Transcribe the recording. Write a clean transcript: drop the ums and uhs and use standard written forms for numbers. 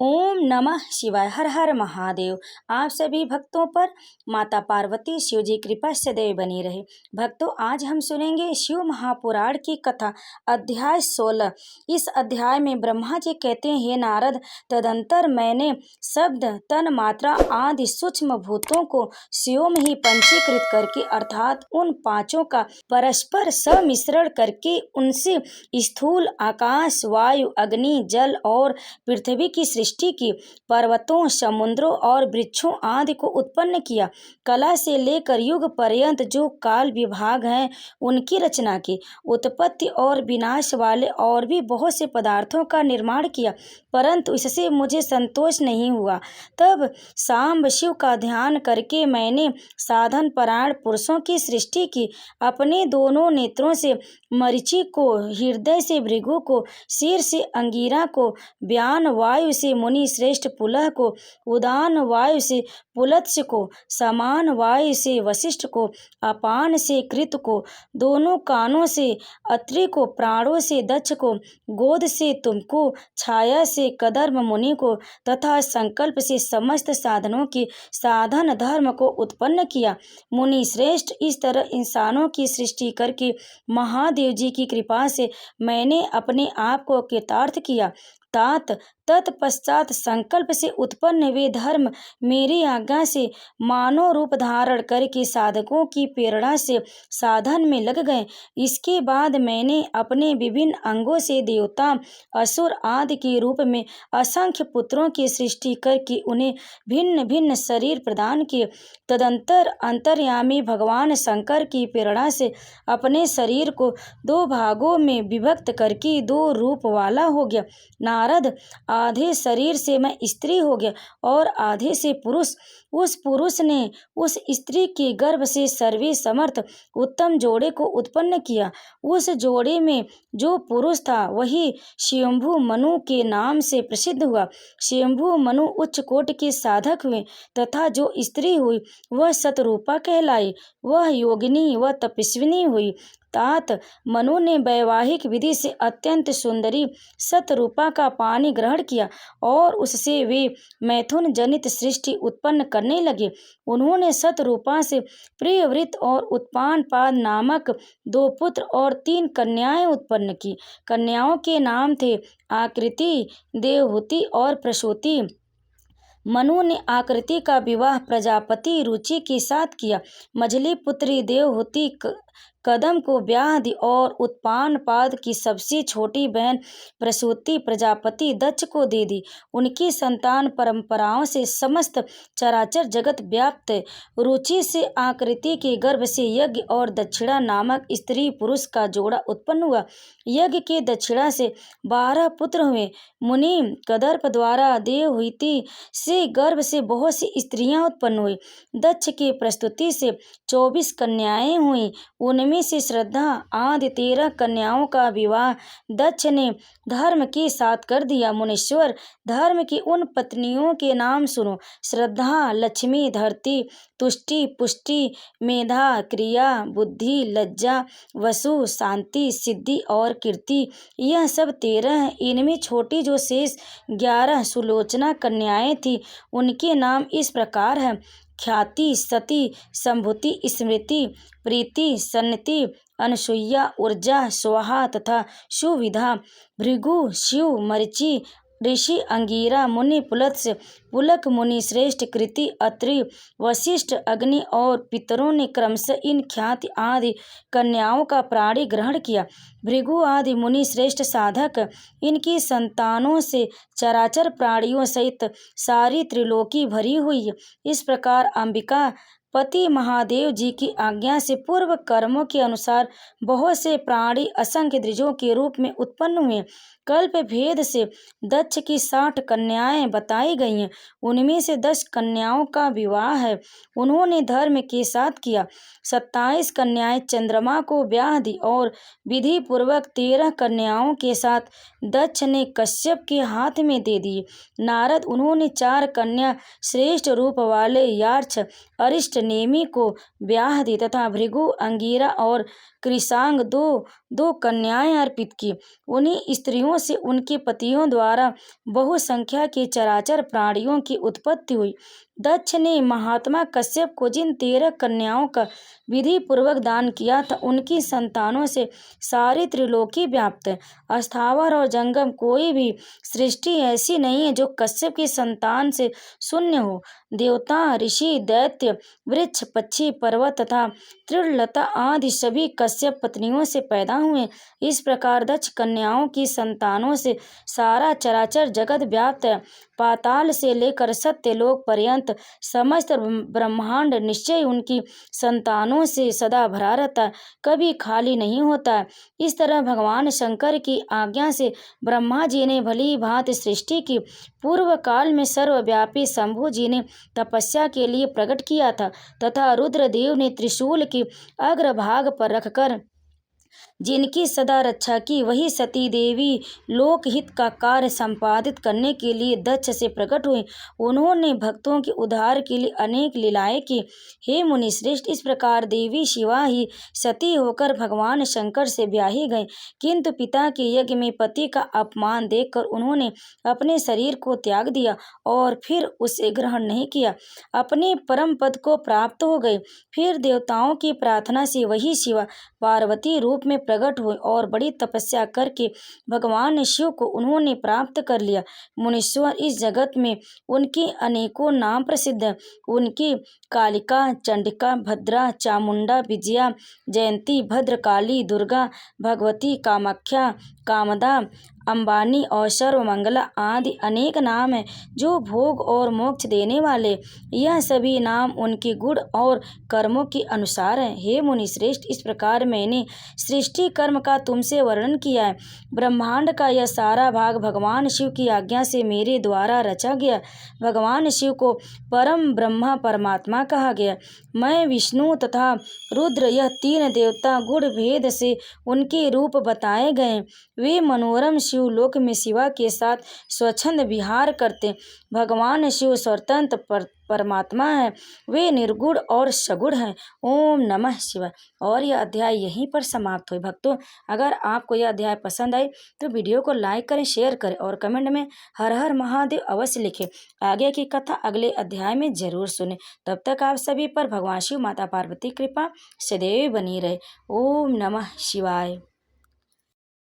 ओम नमः शिवाय। हर हर महादेव। आप सभी भक्तों पर माता पार्वती शिव जी कृपा सदैव बनी रहे। भक्तों, आज हम सुनेंगे शिव महापुराण की कथा, अध्याय 16। इस अध्याय में ब्रह्मा जी कहते हैं, हे नारद, तदंतर मैंने शब्द, तन, मात्रा आदि सूक्ष्म भूतों को शिव में ही पंचीकृत करके अर्थात उन पांचों का परस्पर सम्मिश्रण करके उनसे स्थूल आकाश, वायु, अग्नि, जल और पृथ्वी की सृष्टि की, पर्वतों, समुद्रों और वृक्षों आदि को उत्पन्न किया। कला से लेकर युग पर्यंत जो काल विभाग हैं उनकी रचना की, उत्पत्ति और विनाश वाले और भी बहुत से पदार्थों का निर्माण किया, परंतु इससे मुझे संतोष नहीं हुआ। तब सांब शिव का ध्यान करके मैंने साधन परायण पुरुषों की सृष्टि की। अपने दोनों नेत्रों से मरीचि को, हृदय से भृगु को, सिर से अंगिरा को, व्यान वायु से मुनि श्रेष्ठ पुलह को, उदान वायु से पुलत्स्य को, समान वायु से वशिष्ठ को, अपान से कृत को, दोनों कानों से अत्रि को, प्राणों से दक्ष को, गोद से तुमको, छाया से कदर्म मुनि को तथा संकल्प से समस्त साधनों की साधन धर्म को उत्पन्न किया। मुनि श्रेष्ठ, इस तरह इंसानों की सृष्टि करके महादेव जी की कृपा से मैंने अपने आप को कृतार्थ किया। तत्पश्चात संकल्प से उत्पन्न वे धर्म मेरी आज्ञा से मानव रूप धारण करके साधकों की प्रेरणा से साधन में लग गए। इसके बाद मैंने अपने विभिन्न अंगों से देवता, असुर आदि के रूप में असंख्य पुत्रों की सृष्टि करके उन्हें भिन्न भिन्न शरीर प्रदान किए। तदंतर अंतर्यामी भगवान शंकर की प्रेरणा से अपने शरीर को दो भागों में विभक्त करके दो रूप वाला हो गया। नारद, आधे शरीर से मैं स्त्री हो गया और आधे से पुरुष। उस पुरुष ने उस स्त्री के गर्भ से सर्वे समर्थ उत्तम जोड़े को उत्पन्न किया। उस जोड़े में जो पुरुष था वही स्वयंभू मनु के नाम से प्रसिद्ध हुआ। स्वयंभू मनु उच्च कोटि के साधक हुए तथा जो स्त्री हुई वह सतरूपा कहलाई। वह योगिनी व तपस्विनी हुई। तात मनु ने वैवाहिक विधि से अत्यंत सुंदरी सतरूपा का पानी ग्रहण किया और उससे वे मैथुन जनित सृष्टि उत्पन्न करने लगे। उन्होंने सतरूपा से प्रियव्रत और उत्पानपाद नामक दो पुत्र और 3 कन्याएं उत्पन्न की। कन्याओं के नाम थे आकृति, देवहूति और प्रसूति। मनु ने आकृति का विवाह प्रजापति रुचि के साथ किया। मझली पुत्री देवहूति कदम को ब्याह दी और उत्पानपाद की सबसे छोटी बहन प्रसूति प्रजापति दक्ष को दे दी। उनकी संतान परंपराओं से समस्त चराचर जगत व्याप्त है। रुचि से आकृति के गर्भ से यज्ञ और दक्षिणा नामक स्त्री पुरुष का जोड़ा उत्पन्न हुआ। यज्ञ के दक्षिणा से 12 पुत्र हुए। मुनि कदर्प द्वारा देवहूति से गर्भ से बहुत सी स्त्रियां उत्पन्न हुई। दक्ष के प्रस्तुति से 24 कन्याएं हुई। उनमें से श्रद्धा आदि 13 कन्याओं का विवाह दक्ष ने धर्म के साथ कर दिया। मुनीश्वर, धर्म की उन पत्नियों के नाम सुनो: श्रद्धा, लक्ष्मी, धरती, तुष्टि, पुष्टि, मेधा, क्रिया, बुद्धि, लज्जा, वसु, शांति, सिद्धि और कीर्ति। यह सब 13 हैं। इनमें छोटी जो शेष 11 सुलोचना कन्याएं थी उनके नाम इस प्रकार है: ख्याति, सती, संभूति, स्मृति, प्रीति, सन्नति, अनसुईया, ऊर्जा, स्वाहा तथा सुविधा। भृगु, शिव, मरीचि, ऋषि अंगिरा, मुनि पुलत्स्य, पुलक मुनि श्रेष्ठ, कृति, अत्रि, वशिष्ठ, अग्नि और पितरों ने क्रमशः इन ख्याति आदि कन्याओं का प्राणी ग्रहण किया। भृगु आदि मुनि श्रेष्ठ साधक, इनकी संतानों से चराचर प्राणियों सहित सारी त्रिलोकी भरी हुई है। इस प्रकार अंबिका पति महादेव जी की आज्ञा से पूर्व कर्मों के अनुसार बहुत से प्राणी असंख्य द्विजों के रूप में उत्पन्न हुए। कल्प भेद से दक्ष की 60 कन्याएं बताई गई हैं। उनमें से 10 कन्याओं का विवाह है, उन्होंने धर्म के साथ किया। 27 कन्याएं चंद्रमा को ब्याह दी और विधि पूर्वक 13 कन्याओं के साथ दक्ष ने कश्यप के हाथ में दे दी। नारद, उन्होंने 4 कन्या श्रेष्ठ रूप वाले यार्छ अरिष्ट नेमि को ब्याह दी तथा भृगु, अंगिरा और कृशांग दो कन्याएं अर्पित की। उन्हीं स्त्रियों से उनके पतियों द्वारा बहुसंख्या के चराचर प्राणियों की उत्पत्ति हुई। दक्ष ने महात्मा कश्यप को जिन 13 कन्याओं का विधि पूर्वक दान किया था, उनकी संतानों से सारी त्रिलोकी व्याप्त है। अस्थावर और जंगम कोई भी सृष्टि ऐसी नहीं है जो कश्यप की संतान से शून्य हो। देवता, ऋषि, दैत्य, वृक्ष, पक्षी, पर्वत तथा तृणलता आदि सभी कश्यप पत्नियों से पैदा हुए। इस प्रकार दक्ष कन्याओं की संतानों से सारा चराचर जगत व्याप्त है। पाताल से लेकर सत्यलोक पर्यंत समस्त ब्रह्मांड निश्चय उनकी संतानों से सदा भरा रहता है, कभी खाली नहीं होता है। इस तरह भगवान शंकर की आज्ञा से ब्रह्मा जी ने भली भांति सृष्टि की। पूर्व काल में सर्वव्यापी शंभु जी ने तपस्या के लिए प्रकट किया था तथा रुद्रदेव ने त्रिशूल की अग्रभाग पर रखकर जिनकी सदा रक्षा की, वही सती देवी लोकहित का कार्य संपादित करने के लिए दक्ष से प्रकट हुई। उन्होंने भक्तों के उद्धार के लिए अनेक लीलाएं की। हे मुनिश्रेष्ठ, इस प्रकार देवी शिवा ही सती होकर भगवान शंकर से ब्याही गई, किंतु पिता के यज्ञ में पति का अपमान देखकर उन्होंने अपने शरीर को त्याग दिया और फिर उसे ग्रहण नहीं किया, अपने परम पद को प्राप्त हो गए। फिर देवताओं की प्रार्थना से वही शिवा पार्वती रूप में प्रकट हुए और बड़ी तपस्या करके भगवान शिव को उन्होंने प्राप्त कर लिया। मुनीश्वर, इस जगत में उनके अनेकों नाम प्रसिद्ध हैं। उनकी कालिका, चंडिका, भद्रा, चामुंडा, विजया, जयंती, भद्रकाली, दुर्गा, भगवती, कामाख्या, कामदा, अंबानी और सर्वमंगला आदि अनेक नाम हैं जो भोग और मोक्ष देने वाले। यह सभी नाम उनके गुण और कर्मों के अनुसार हैं। हे मुनिश्रेष्ठ, इस प्रकार मैंने सृष्टि कर्म का तुमसे वर्णन किया है। ब्रह्मांड का यह सारा भाग भगवान शिव की आज्ञा से मेरे द्वारा रचा गया। भगवान शिव को परम ब्रह्मा परमात्मा कहा गया। मैं विष्णु तथा रुद्र, यह 3 देवता गुण भेद से उनके रूप बताए गए। वे मनोरम शिवलोक में शिवा के साथ स्वच्छंद विहार करते। भगवान शिव स्वतंत्र परमात्मा है, वे निर्गुण और सगुण हैं। ओम नमः शिवाय। और यह अध्याय यहीं पर समाप्त हुई। भक्तों, अगर आपको यह अध्याय पसंद आए तो वीडियो को लाइक करें, शेयर करें और कमेंट में हर हर महादेव अवश्य लिखें। आगे की कथा अगले अध्याय में जरूर सुने। तब तक आप सभी पर भगवान शिव, माता पार्वती कृपा सदैव बनी रहे। ओम नमः शिवाय।